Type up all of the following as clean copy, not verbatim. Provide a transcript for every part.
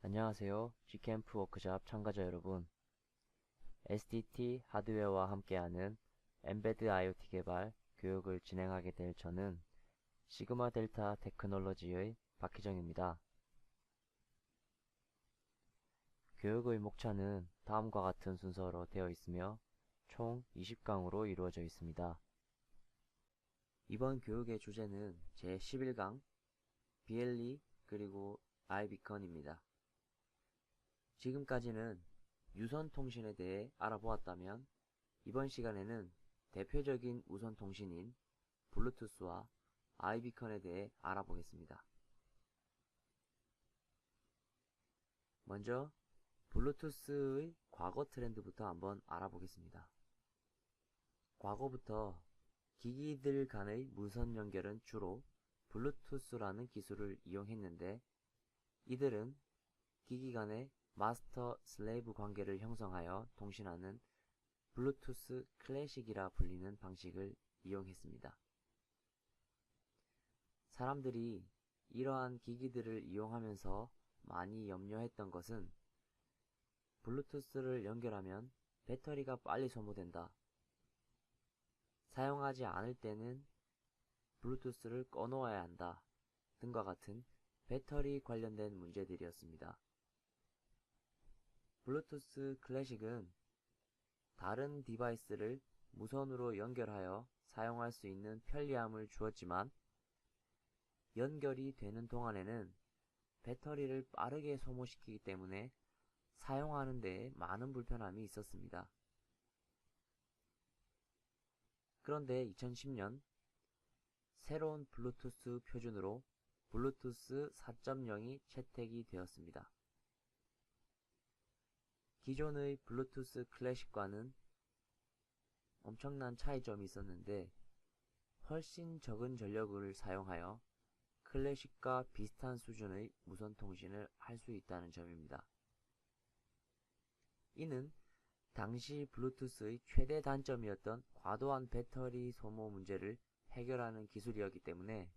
안녕하세요. G캠프 워크샵 참가자 여러분. SDT 하드웨어와 함께하는 엠베드 IoT 개발 교육을 진행하게 될 저는 시그마 델타 테크놀로지의 박희정입니다. 교육의 목차는 다음과 같은 순서로 되어 있으며 총 20강으로 이루어져 있습니다. 이번 교육의 주제는 제11강 BLE 그리고 아이비컨입니다. 지금까지는 유선 통신에 대해 알아보았다면 이번 시간에는 대표적인 무선 통신인 블루투스와 아이비컨에 대해 알아보겠습니다. 먼저 블루투스의 과거 트렌드부터 한번 알아보겠습니다. 과거부터 기기들 간의 무선 연결은 주로 블루투스라는 기술을 이용했는데 이들은 기기 간의 마스터 슬레이브 관계를 형성하여 통신하는 블루투스 클래식이라 불리는 방식을 이용했습니다. 사람들이 이러한 기기들을 이용하면서 많이 염려했던 것은 블루투스를 연결하면 배터리가 빨리 소모된다. 사용하지 않을 때는 블루투스를 꺼놓아야 한다. 등과 같은 배터리 관련된 문제들이었습니다. 블루투스 클래식은 다른 디바이스를 무선으로 연결하여 사용할 수 있는 편리함을 주었지만 연결이 되는 동안에는 배터리를 빠르게 소모시키기 때문에 사용하는 데 많은 불편함이 있었습니다. 그런데 2010년 새로운 블루투스 표준으로 블루투스 4.0이 채택이 되었습니다. 기존의 블루투스 클래식과는 엄청난 차이점이 있었는데 훨씬 적은 전력을 사용하여 클래식과 비슷한 수준의 무선 통신을 할 수 있다는 점입니다. 이는 당시 블루투스의 최대 단점이었던 과도한 배터리 소모 문제를 해결하는 기술이었기 때문에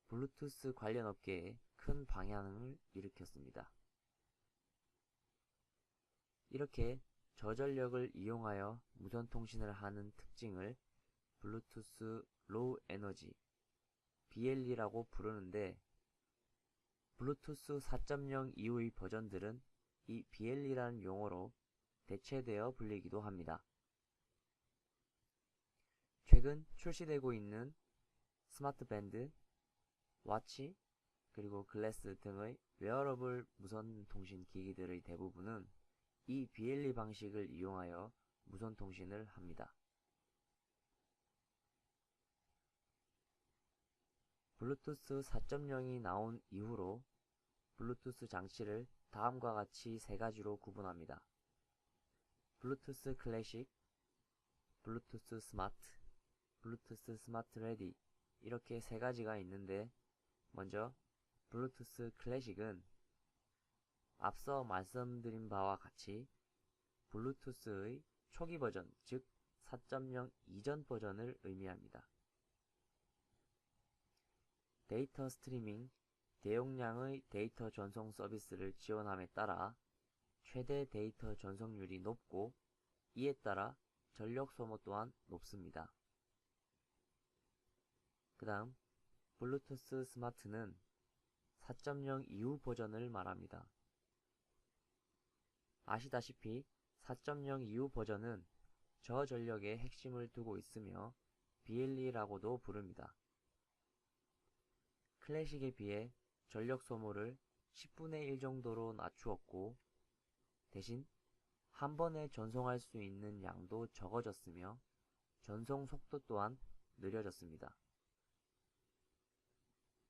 블루투스 관련 업계에 큰 방향을 일으켰습니다. 이렇게 저전력을 이용하여 무선 통신을 하는 특징을 블루투스 로우 에너지 BLE라고 부르는데 블루투스 4.0 이후의 버전들은 이 BLE라는 용어로 대체되어 불리기도 합니다. 최근 출시되고 있는 스마트밴드, 와치, 그리고 글래스 등의 웨어러블 무선 통신 기기들의 대부분은 이 BLE 방식을 이용하여 무선 통신을 합니다. 블루투스 4.0이 나온 이후로 블루투스 장치를 다음과 같이 세 가지로 구분합니다. 블루투스 클래식, 블루투스 스마트, 블루투스 스마트 레디 이렇게 세 가지가 있는데 먼저 블루투스 클래식은 앞서 말씀드린 바와 같이 블루투스의 초기 버전, 즉 4.0 이전 버전을 의미합니다. 데이터 스트리밍, 대용량의 데이터 전송 서비스를 지원함에 따라 최대 데이터 전송률이 높고 이에 따라 전력 소모 또한 높습니다. 그 다음 블루투스 스마트는 4.0 이후 버전을 말합니다. 아시다시피 4.0 이후 버전은 저전력에 핵심을 두고 있으며 BLE라고도 부릅니다. 클래식에 비해 전력 소모를 10분의 1 정도로 낮추었고 대신 한 번에 전송할 수 있는 양도 적어졌으며 전송 속도 또한 느려졌습니다.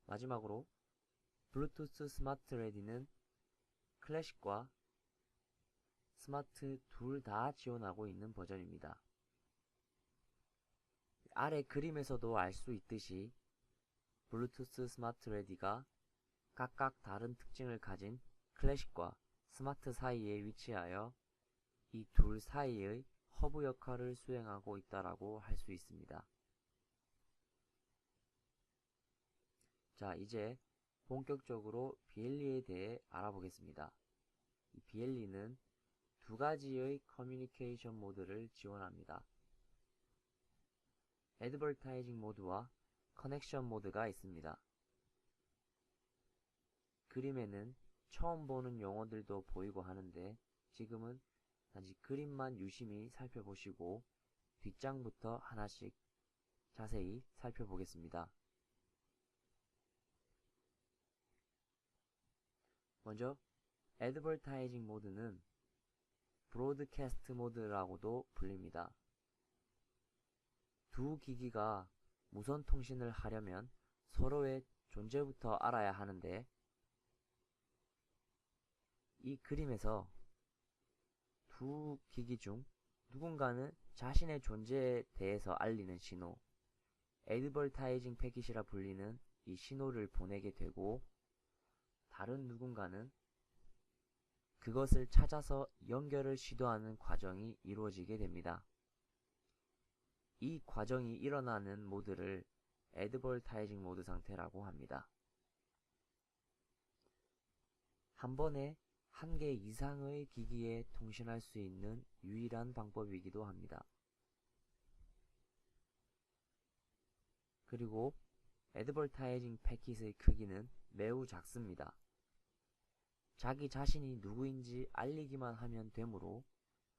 마지막으로 블루투스 스마트 레디는 클래식과 스마트 둘 다 지원하고 있는 버전입니다. 아래 그림에서도 알 수 있듯이 블루투스 스마트 레디가 각각 다른 특징을 가진 클래식과 스마트 사이에 위치하여 이 둘 사이의 허브 역할을 수행하고 있다라고 할 수 있습니다. 자, 이제 본격적으로 BLE에 대해 알아보겠습니다. 이 BLE는 두 가지의 커뮤니케이션 모드를 지원합니다. 애드버타이징 모드와 커넥션 모드가 있습니다. 그림에는 처음 보는 용어들도 보이고 하는데 지금은 단지 그림만 유심히 살펴보시고 뒷장부터 하나씩 자세히 살펴보겠습니다. 먼저 애드버타이징 모드는 브로드캐스트 모드라고도 불립니다. 두 기기가 무선 통신을 하려면 서로의 존재부터 알아야 하는데 이 그림에서 두 기기 중 누군가는 자신의 존재에 대해서 알리는 신호, 애드버타이징 패킷이라 불리는 이 신호를 보내게 되고 다른 누군가는 그것을 찾아서 연결을 시도하는 과정이 이루어지게 됩니다. 이 과정이 일어나는 모드를 애드버타이징 모드 상태라고 합니다. 한 번에 한 개 이상의 기기에 통신할 수 있는 유일한 방법이기도 합니다. 그리고 애드버타이징 패킷의 크기는 매우 작습니다. 자기 자신이 누구인지 알리기만 하면 되므로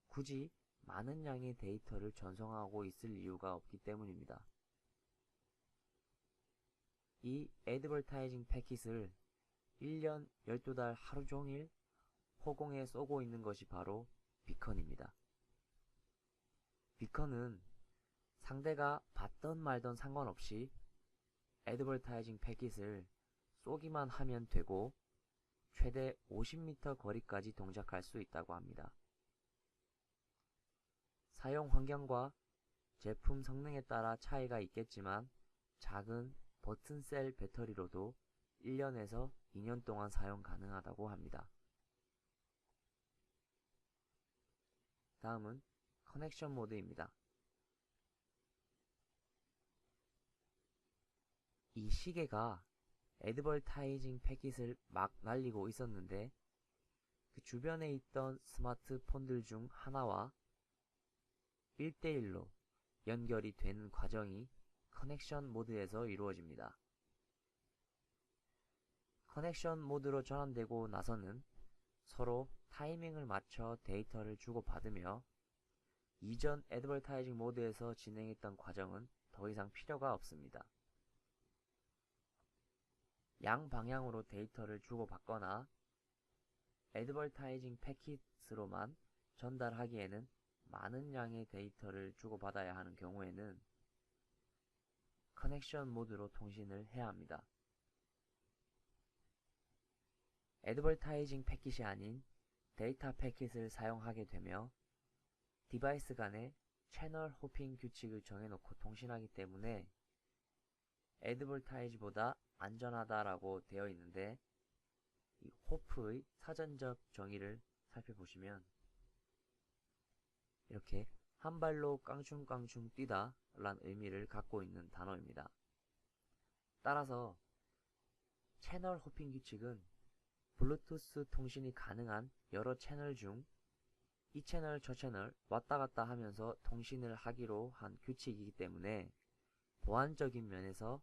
굳이 많은 양의 데이터를 전송하고 있을 이유가 없기 때문입니다. 이 애드버타이징 패킷을 1년 12달 하루 종일 허공에 쏘고 있는 것이 바로 비컨입니다. 비컨은 상대가 받던 말던 상관없이 애드버타이징 패킷을 쏘기만 하면 되고 최대 50m 거리까지 동작할 수 있다고 합니다. 사용 환경과 제품 성능에 따라 차이가 있겠지만 작은 버튼셀 배터리로도 1년에서 2년 동안 사용 가능하다고 합니다. 다음은 커넥션 모드입니다. 이 시계가 애드버타이징 패킷을 막 날리고 있었는데 그 주변에 있던 스마트폰들 중 하나와 1대1로 연결이 되는 과정이 커넥션 모드에서 이루어집니다. 커넥션 모드로 전환되고 나서는 서로 타이밍을 맞춰 데이터를 주고받으며 이전 애드버타이징 모드에서 진행했던 과정은 더 이상 필요가 없습니다. 양방향으로 데이터를 주고받거나 애드버타이징 패킷으로만 전달하기에는 많은 양의 데이터를 주고받아야 하는 경우에는 커넥션 모드로 통신을 해야 합니다. 애드버타이징 패킷이 아닌 데이터 패킷을 사용하게 되며 디바이스 간에 채널 호핑 규칙을 정해놓고 통신하기 때문에 애드버타이즈보다 안전하다라고 되어 있는데 이 호프의 사전적 정의를 살펴보시면 이렇게 한 발로 깡충깡충 뛰다 라는 의미를 갖고 있는 단어입니다. 따라서 채널 호핑 규칙은 블루투스 통신이 가능한 여러 채널 중 이 채널 저 채널 왔다 갔다 하면서 통신을 하기로 한 규칙이기 때문에 보안적인 면에서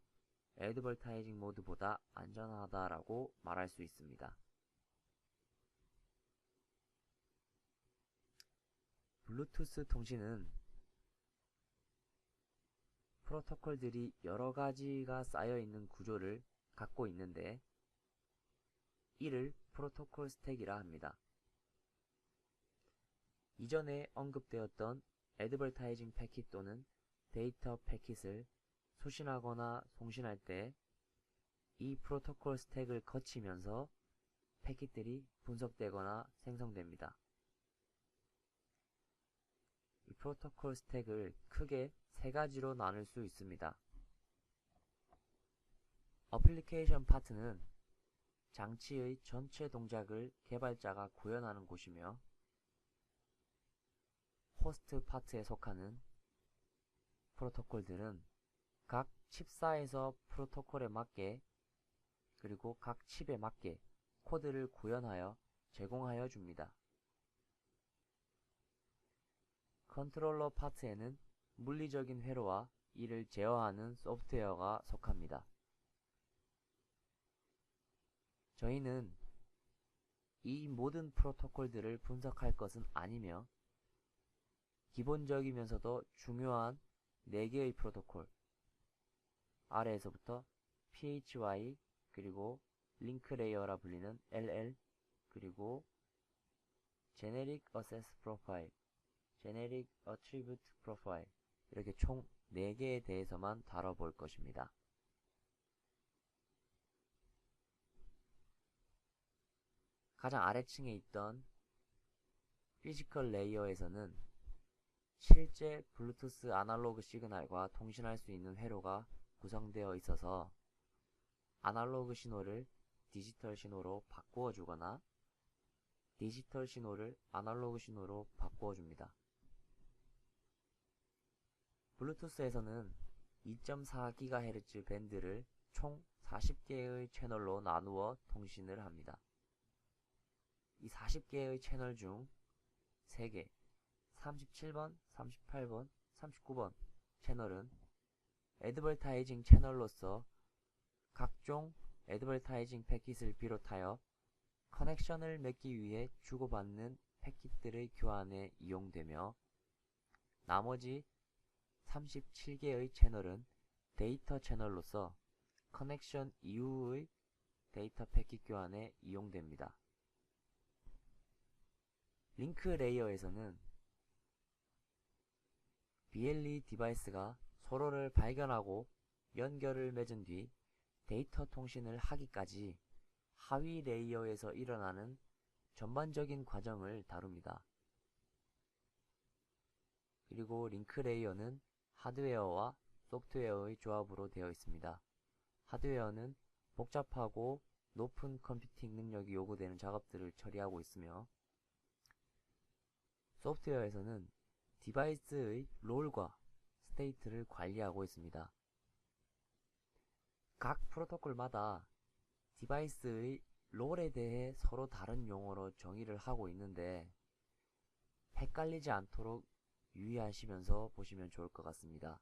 애드버타이징 모드보다 안전하다라고 말할 수 있습니다. 블루투스 통신은 프로토콜들이 여러 가지가 쌓여 있는 구조를 갖고 있는데 이를 프로토콜 스택이라 합니다. 이전에 언급되었던 애드버타이징 패킷 또는 데이터 패킷을 수신하거나 송신할 때 이 프로토콜 스택을 거치면서 패킷들이 분석되거나 생성됩니다. 이 프로토콜 스택을 크게 세 가지로 나눌 수 있습니다. 어플리케이션 파트는 장치의 전체 동작을 개발자가 구현하는 곳이며 호스트 파트에 속하는 프로토콜들은 각 칩사에서 프로토콜에 맞게 그 그리고 각 칩에 맞게 코드를 구현하여 제공하여 줍니다. 컨트롤러 파트에는 물리적인 회로와 이를 제어하는 소프트웨어가 속합니다. 저희는 이 모든 프로토콜들을 분석할 것은 아니며 기본적이면서도 중요한 4개의 프로토콜 아래에서부터 PHY 그리고 링크 레이어라 불리는 LL 그리고 Generic Access Profile, Generic Attribute Profile 이렇게 총 4개에 대해서만 다뤄볼 것입니다. 가장 아래층에 있던 피지컬 레이어에서는 실제 블루투스 아날로그 시그널과 통신할 수 있는 회로가 구성되어 있어서 아날로그 신호를 디지털 신호로 바꾸어 주거나 디지털 신호를 아날로그 신호로 바꾸어 줍니다. 블루투스에서는 2.4GHz 밴드를 총 40개의 채널로 나누어 통신을 합니다. 이 40개의 채널 중 3개, 37번, 38번, 39번 채널은 애드버타이징 채널로서 각종 애드버타이징 패킷을 비롯하여 커넥션을 맺기 위해 주고받는 패킷들의 교환에 이용되며 나머지 37개의 채널은 데이터 채널로서 커넥션 이후의 데이터 패킷 교환에 이용됩니다. 링크 레이어에서는 BLE 디바이스가 서로를 발견하고 연결을 맺은 뒤 데이터 통신을 하기까지 하위 레이어에서 일어나는 전반적인 과정을 다룹니다. 그리고 링크 레이어는 하드웨어와 소프트웨어의 조합으로 되어 있습니다. 하드웨어는 복잡하고 높은 컴퓨팅 능력이 요구되는 작업들을 처리하고 있으며 소프트웨어에서는 디바이스의 롤과 스테이트를 관리하고 있습니다. 각 프로토콜마다 디바이스의 롤에 대해 서로 다른 용어로 정의를 하고 있는데 헷갈리지 않도록 유의하시면서 보시면 좋을 것 같습니다.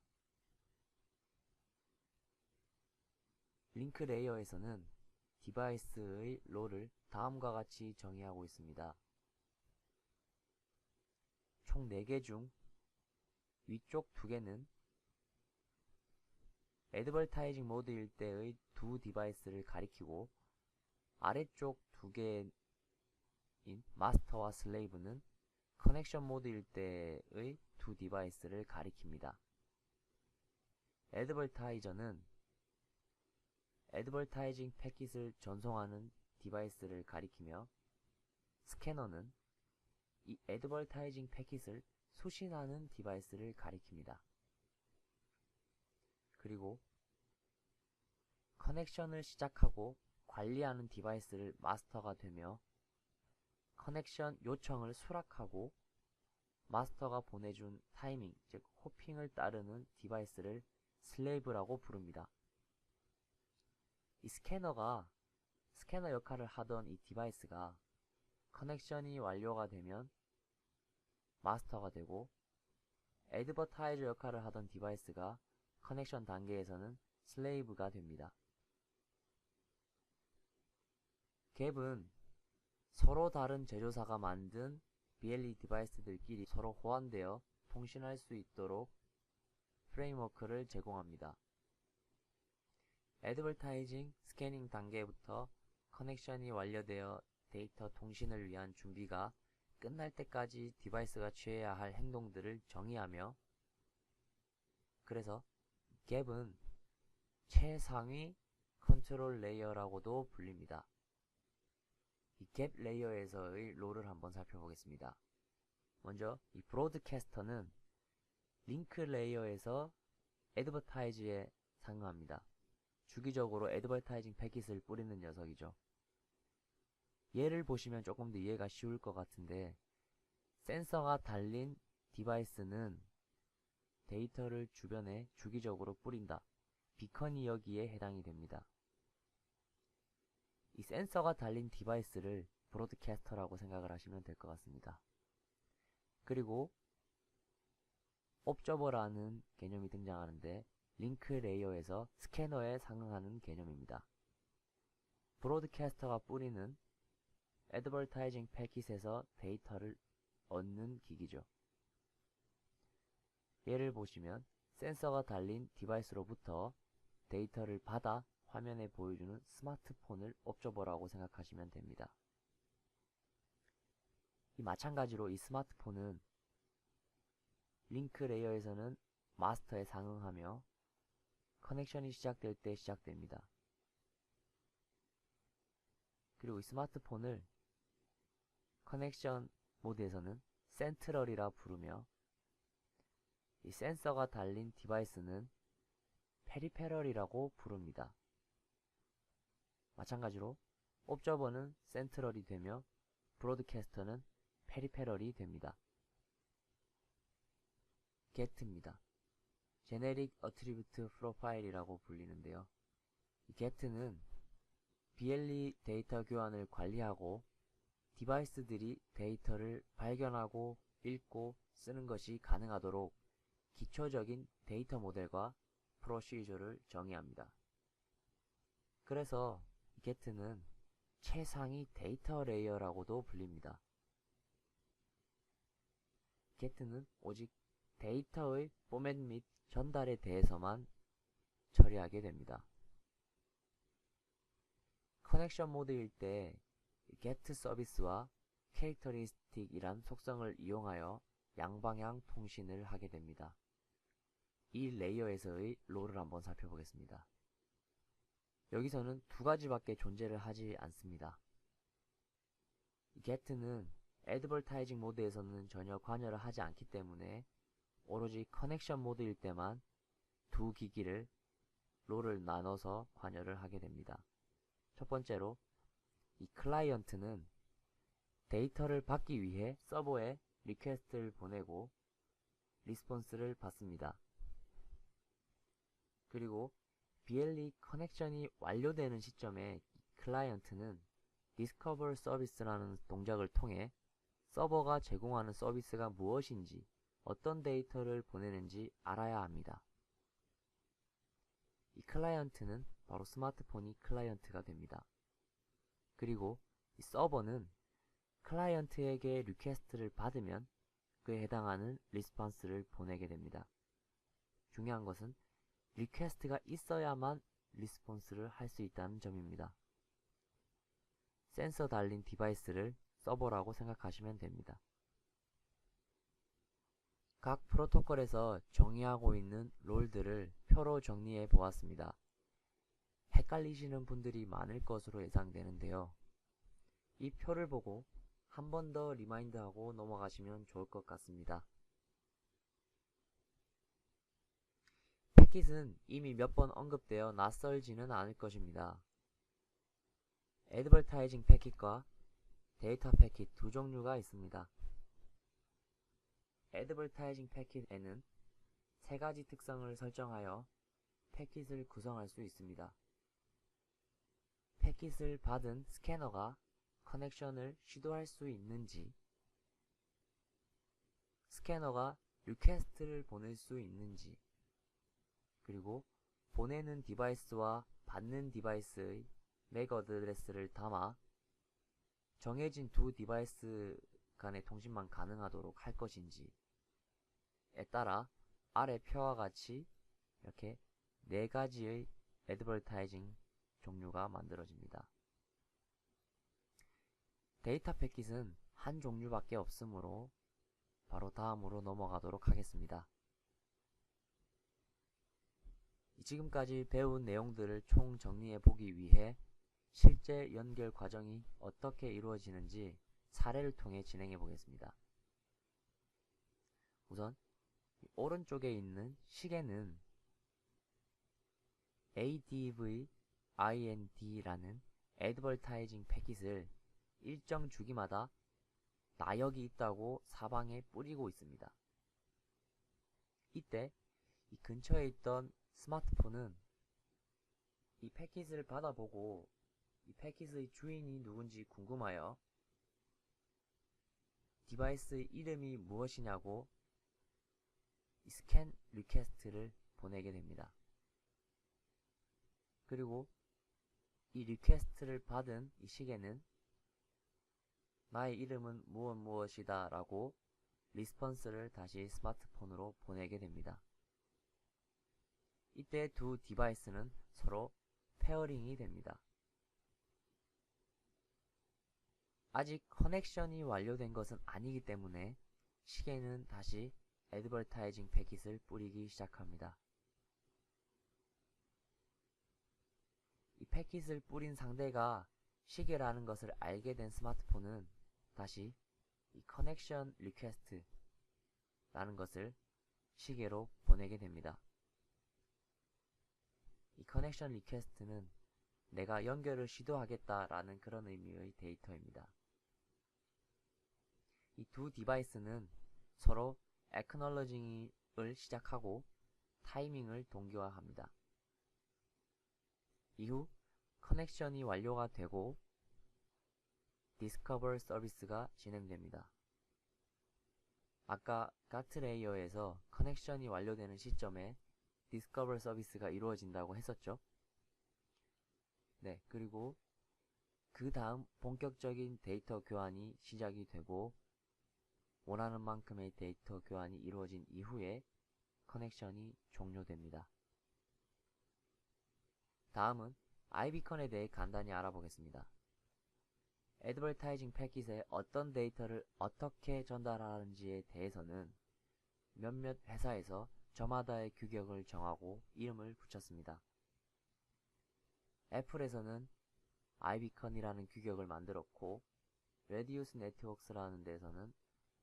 링크 레이어에서는 디바이스의 롤을 다음과 같이 정의하고 있습니다. 총 4개 중 위쪽 2개는 애드버타이징 모드일 때의 두 디바이스를 가리키고 아래쪽 2개인 마스터와 슬레이브는 커넥션 모드일 때의 두 디바이스를 가리킵니다. 애드버타이저는 애드버타이징 패킷을 전송하는 디바이스를 가리키며 스캐너는 이 애드버타이징 패킷을 수신하는 디바이스를 가리킵니다. 그리고 커넥션을 시작하고 관리하는 디바이스를 마스터가 되며 커넥션 요청을 수락하고 마스터가 보내준 타이밍, 즉 호핑을 따르는 디바이스를 슬레이브라고 부릅니다. 이 스캐너 역할을 하던 이 디바이스가 커넥션이 완료가 되면 마스터가 되고 애드버타이저 역할을 하던 디바이스가 커넥션 단계에서는 슬레이브가 됩니다. 갭은 서로 다른 제조사가 만든 BLE 디바이스들끼리 서로 호환되어 통신할 수 있도록 프레임워크를 제공합니다. 애드버타이징 스캐닝 단계부터 커넥션이 완료되어 데이터 통신을 위한 준비가 끝날 때까지 디바이스가 취해야 할 행동들을 정의하며 그래서 갭은 최상위 컨트롤 레이어라고도 불립니다. 이 갭 레이어에서의 롤을 한번 살펴보겠습니다. 먼저 이 브로드캐스터는 링크 레이어에서 애드버타이즈에 상응합니다. 주기적으로 애드버타이징 패킷을 뿌리는 녀석이죠. 얘를 보시면 조금 더 이해가 쉬울 것 같은데 센서가 달린 디바이스는 데이터를 주변에 주기적으로 뿌린다. 비컨이 여기에 해당이 됩니다. 이 센서가 달린 디바이스를 브로드캐스터라고 생각을 하시면 될 것 같습니다. 그리고 옵저버라는 개념이 등장하는데 링크 레이어에서 스캐너에 상응하는 개념입니다. 브로드캐스터가 뿌리는 애드버타이징 패킷에서 데이터를 얻는 기기죠. 예를 보시면 센서가 달린 디바이스로부터 데이터를 받아 화면에 보여주는 스마트폰을 옵저버라고 생각하시면 됩니다. 마찬가지로 이 스마트폰은 링크 레이어에서는 마스터에 상응하며 커넥션이 시작될 때 시작됩니다. 그리고 이 스마트폰을 커넥션 모드에서는 센트럴이라 부르며 이 센서가 달린 디바이스는 페리페럴이라고 부릅니다. 마찬가지로 옵저버는 센트럴이 되며 브로드캐스터는 페리페럴이 됩니다. get입니다. Generic Attribute Profile이라고 불리는데요. 이 get는 BLE 데이터 교환을 관리하고 디바이스들이 데이터를 발견하고 읽고 쓰는 것이 가능하도록 기초적인 데이터 모델과 프로시저를 정의합니다. 그래서 get는 최상위 데이터 레이어라고도 불립니다. get는 오직 데이터의 포맷 및 전달에 대해서만 처리하게 됩니다. 커넥션 모드일 때 get 서비스와 캐릭터리스틱이란 속성을 이용하여 양방향 통신을 하게 됩니다. 이 레이어에서의 롤을 한번 살펴보겠습니다. 여기서는 두 가지밖에 존재를 하지 않습니다. get는 애드버타이징 모드에서는 전혀 관여를 하지 않기 때문에 오로지 커넥션 모드일 때만 두 기기를 롤을 나눠서 관여를 하게 됩니다. 첫 번째로 이 클라이언트는 데이터를 받기 위해 서버에 리퀘스트를 보내고 리스폰스를 받습니다. 그리고 BLE 커넥션이 완료되는 시점에 클라이언트는 Discover 서비스라는 동작을 통해 서버가 제공하는 서비스가 무엇인지 어떤 데이터를 보내는지 알아야 합니다. 이 클라이언트는 바로 스마트폰이 클라이언트가 됩니다. 그리고 이 서버는 클라이언트에게 리퀘스트를 받으면 그에 해당하는 리스폰스를 보내게 됩니다. 중요한 것은 리퀘스트가 있어야만 리스폰스를 할 수 있다는 점입니다. 센서 달린 디바이스를 서버라고 생각하시면 됩니다. 각 프로토콜에서 정의하고 있는 롤들을 표로 정리해 보았습니다. 헷갈리시는 분들이 많을 것으로 예상되는데요. 이 표를 보고 한 번 더 리마인드하고 넘어가시면 좋을 것 같습니다. 패킷은 이미 몇 번 언급되어 낯설지는 않을 것입니다. 애드버타이징 패킷과 데이터 패킷 두 종류가 있습니다. 애드버타이징 패킷에는 세 가지 특성을 설정하여 패킷을 구성할 수 있습니다. 패킷을 받은 스캐너가 커넥션을 시도할 수 있는지, 스캐너가 리퀘스트를 보낼 수 있는지, 그리고 보내는 디바이스와 받는 디바이스의 맥 어드레스를 담아 정해진 두 디바이스 간의 통신만 가능하도록 할 것인지에 따라 아래 표와 같이 이렇게 네 가지의 애드버타이징 종류가 만들어집니다. 데이터 패킷은 한 종류밖에 없으므로 바로 다음으로 넘어가도록 하겠습니다. 지금까지 배운 내용들을 총 정리해 보기 위해 실제 연결 과정이 어떻게 이루어지는지 사례를 통해 진행해 보겠습니다. 우선 오른쪽에 있는 시계는 ADV-IND라는 애드버타이징 패킷을 일정 주기마다 나역이 있다고 사방에 뿌리고 있습니다. 이때 이 근처에 있던 스마트폰은 이 패킷을 받아보고 이 패킷의 주인이 누군지 궁금하여 디바이스의 이름이 무엇이냐고 이 스캔 리퀘스트를 보내게 됩니다. 그리고 이 리퀘스트를 받은 이 시계는 나의 이름은 무엇이다 라고 리스폰스를 다시 스마트폰으로 보내게 됩니다. 이때 두 디바이스는 서로 페어링이 됩니다. 아직 커넥션이 완료된 것은 아니기 때문에 시계는 다시 애드버타이징 패킷을 뿌리기 시작합니다. 이 패킷을 뿌린 상대가 시계라는 것을 알게 된 스마트폰은 다시 이 커넥션 리퀘스트 라는 것을 시계로 보내게 됩니다. 이 커넥션 리퀘스트는 내가 연결을 시도하겠다라는 그런 의미의 데이터입니다. 이 두 디바이스는 서로 acknowledging을 시작하고 타이밍을 동기화합니다. 이후 커넥션이 완료가 되고 디스커버 서비스가 진행됩니다. 아까 가트 레이어에서 커넥션이 완료되는 시점에 디스커버 서비스가 이루어진다고 했었죠. 네, 그리고 그 다음 본격적인 데이터 교환이 시작이 되고 원하는 만큼의 데이터 교환이 이루어진 이후에 커넥션이 종료됩니다. 다음은 아이비컨에 대해 간단히 알아보겠습니다. 애드버타이징 패킷에 어떤 데이터를 어떻게 전달하는지에 대해서는 몇몇 회사에서 저마다의 규격을 정하고 이름을 붙였습니다. 애플에서는 아이비컨이라는 규격을 만들었고 레디우스 네트워크스라는 데서는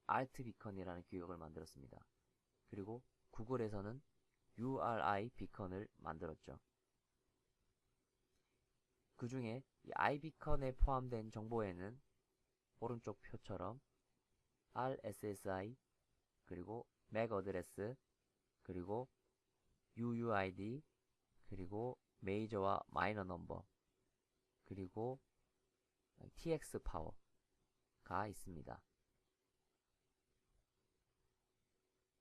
알트비컨이라는 규격을 만들었습니다. 그리고 구글에서는 URI 비컨을 만들었죠. 그 중에 이 아이비컨에 포함된 정보에는 오른쪽 표처럼 RSSI, 그리고 MAC 어드레스, 그리고 UUID, 그리고 메이저와 마이너 넘버, 그리고 TX 파워가 있습니다.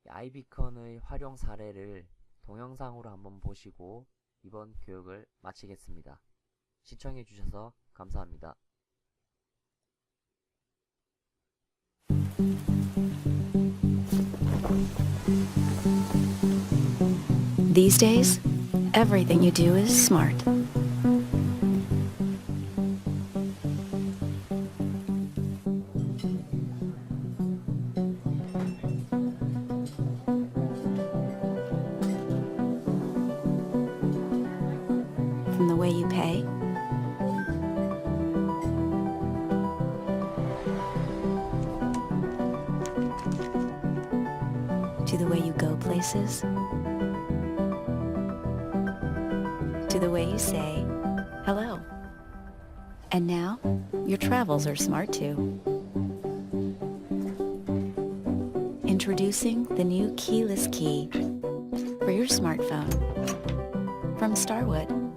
아이비컨의 활용 사례를 동영상으로 한번 보시고 이번 교육을 마치겠습니다. 시청해주셔서 감사합니다. These days, everything you do is smart. From the way you pay, to the way you go places, to the way you say hello. And now, your travels are smart too. Introducing the new keyless key for your smartphone from Starwood.